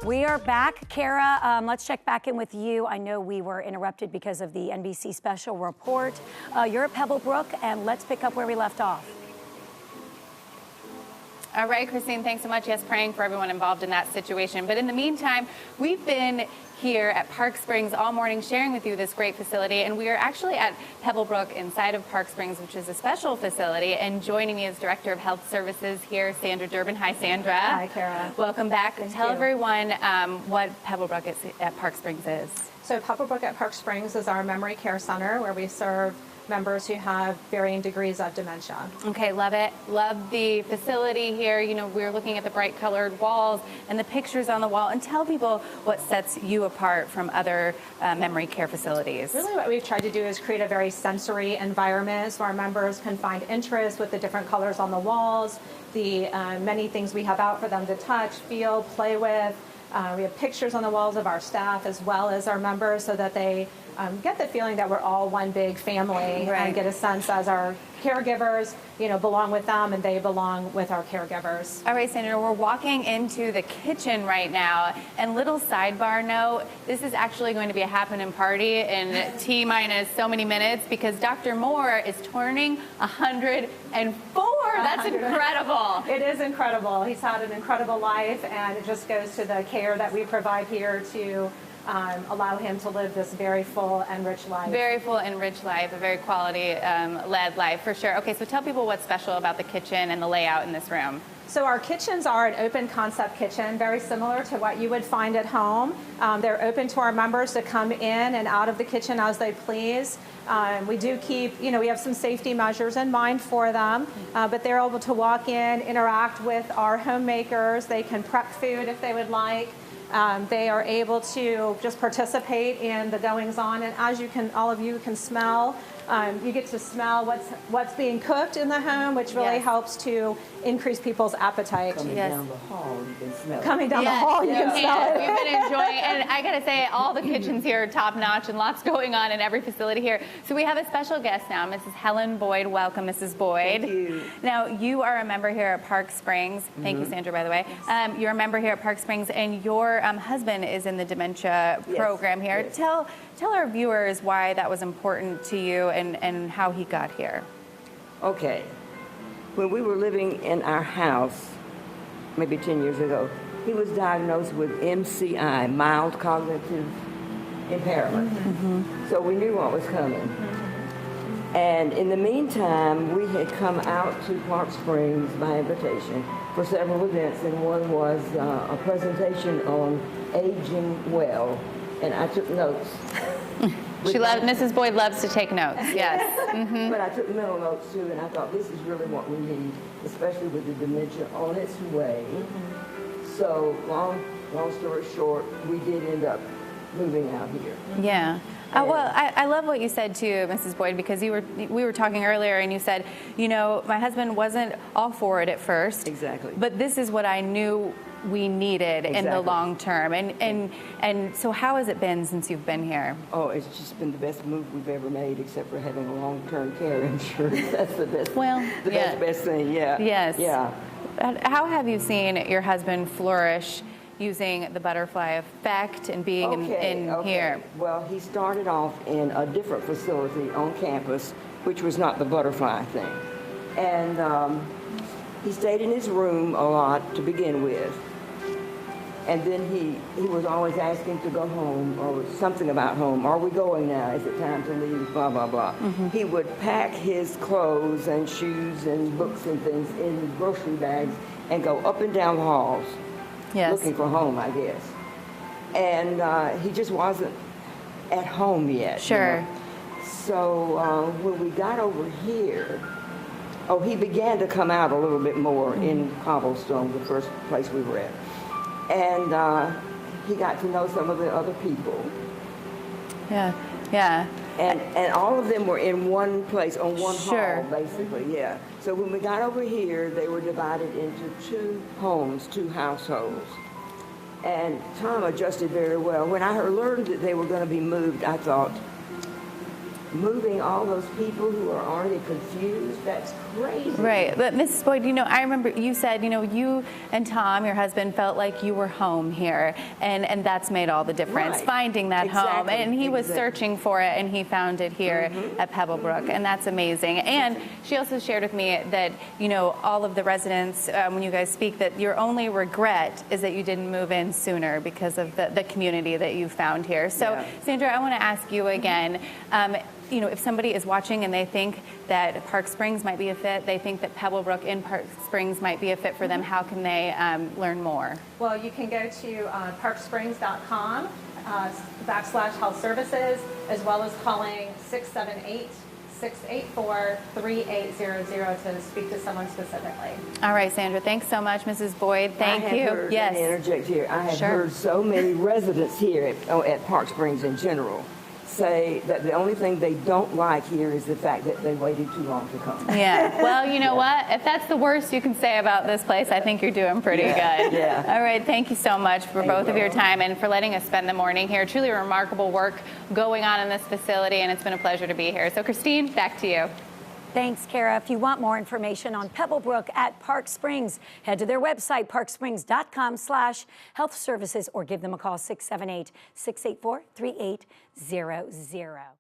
We are back. Kara, let's check back in with you. I know we were interrupted because of the NBC special report. You're at Pebblebrook, and let's pick up where we left off. All right, Christine, thanks so much. Yes, praying for everyone involved in that situation. But in the meantime, we've been here at Park Springs all morning sharing with you this great facility. And we are actually at Pebblebrook inside of Park Springs, which is a special facility. And joining me is Director of Health Services here, Sandra Durbin. Hi, Sandra. Hi, Kara. Welcome back. Tell you. everyone what Pebblebrook at Park Springs is. So Pebblebrook at Park Springs is our memory care center where we serve members who have varying degrees of dementia. Okay, love it. Love the facility here. You know, we're looking at the bright colored walls and the pictures on the wall. And tell people what sets you apart from other memory care facilities. Really what we've tried to do is create a very sensory environment so our members can find interest with the different colors on the walls, the many things we have out for them to touch, feel, play with. We have pictures on the walls of our staff as well as our members so that they get the feeling that we're all one big family, right, and get a sense as our caregivers, you know, belong with them and they belong with our caregivers. All right, Sandra, we're walking into the kitchen right now. And little sidebar note, this is actually going to be a happening party in T-minus so many minutes because Dr. Moore is turning 104. That's incredible. It is incredible. He's had an incredible life, and it just goes to the care that we provide here to allow him to live this very full and rich life. Very full and rich life, a very quality-led life, for sure. Okay, so tell people what's special about the kitchen and the layout in this room. So our kitchens are an open concept kitchen, very similar to what you would find at home. They're open to our members to come in and out of the kitchen as they please. We do keep, you know, we have some safety measures in mind for them, but they're able to walk in, interact with our homemakers. They can prep food if they would like. They are able to just participate in the goings on, and as you can, all of you can smell. You get to smell what's being cooked in the home, which really helps to increase people's appetite. Coming down the hall, you can smell it. Coming down the hall, you can smell it. We've been enjoying it. And I got to say, all the kitchens here are top-notch and lots going on in every facility here. So we have a special guest now, Mrs. Helen Boyd. Welcome, Mrs. Boyd. Thank you. Now, you are a member here at Park Springs. Thank you, Sandra, by the way. You're a member here at Park Springs, and your husband is in the dementia program here. Yes. Tell our viewers why that was important to you and how he got here. Okay. When we were living in our house, maybe 10 years ago, he was diagnosed with MCI, mild cognitive impairment. So we knew what was coming. And in the meantime, we had come out to Park Springs by invitation for several events, and one was a presentation on aging well, and I took notes. Mrs. Boyd loves to take notes, yes. But I took mental notes too, and I thought this is really what we need, especially with the dementia on its way. So long story short, we did end up moving out here. Yeah. Well, I love what you said too, Mrs. Boyd, because we were talking earlier, and you said, you know, my husband wasn't all for it at first. Exactly. But this is what I knew we needed in the long term. And so how has it been since you've been here? Oh, it's just been the best move we've ever made, except for having a long-term care insurance. That's the best. Well, the best thing. Yeah. Yes. Yeah. How have you seen your husband flourish using the butterfly effect and being in here? Well, he started off in a different facility on campus, which was not the butterfly thing. And he stayed in his room a lot to begin with. And then he was always asking to go home, or something about home. Are we going now? Is it time to leave? Blah, blah, blah. He would pack his clothes and shoes and books and things in grocery bags and go up and down the halls. Yes. Looking for home, I guess. And he just wasn't at home yet. Sure. You know? So when we got over here, he began to come out a little bit more in Cobblestone, the first place we were at. And he got to know some of the other people. Yeah, yeah. And all of them were in one place, on one Sure. hall, basically, yeah. So when we got over here, they were divided into two homes, two households. And Tom adjusted very well. When I learned that they were going to be moved, I thought, moving all those people who are already confused, that's crazy. Right, but Mrs. Boyd, you know, I remember you said, you know, you and Tom, your husband, felt like you were home here, and that's made all the difference, Right. finding that home. Exactly. And he was searching for it, and he found it here at Pebblebrook, and that's amazing. And she also shared with me that, you know, all of the residents, when you guys speak, that your only regret is that you didn't move in sooner because of the community that you found here. So, Yeah. Sandra, I want to ask you again, you know, if somebody is watching and they think that Park Springs might be a fit, they think that Pebblebrook in Park Springs might be a fit for them, how can they learn more? Well, you can go to parksprings.com /health services, as well as calling 678-684-3800 to speak to someone specifically. All right, Sandra, thanks so much. Mrs. Boyd, thank I have you. Heard, Yes. Let me interject here. I have Sure. heard so many residents here at Park Springs in general say that the only thing they don't like here is the fact that they waited too long to come. Yeah. Well, you know what? If that's the worst you can say about this place, I think you're doing pretty good. Yeah. All right. Thank you so much for Thank both of you. your time and for letting us spend the morning here. Truly remarkable work going on in this facility, and it's been a pleasure to be here. So, Christine, back to you. Thanks, Kara. If you want more information on Pebblebrook at Park Springs, head to their website, parksprings.com/health services, or give them a call, 678-684-3800.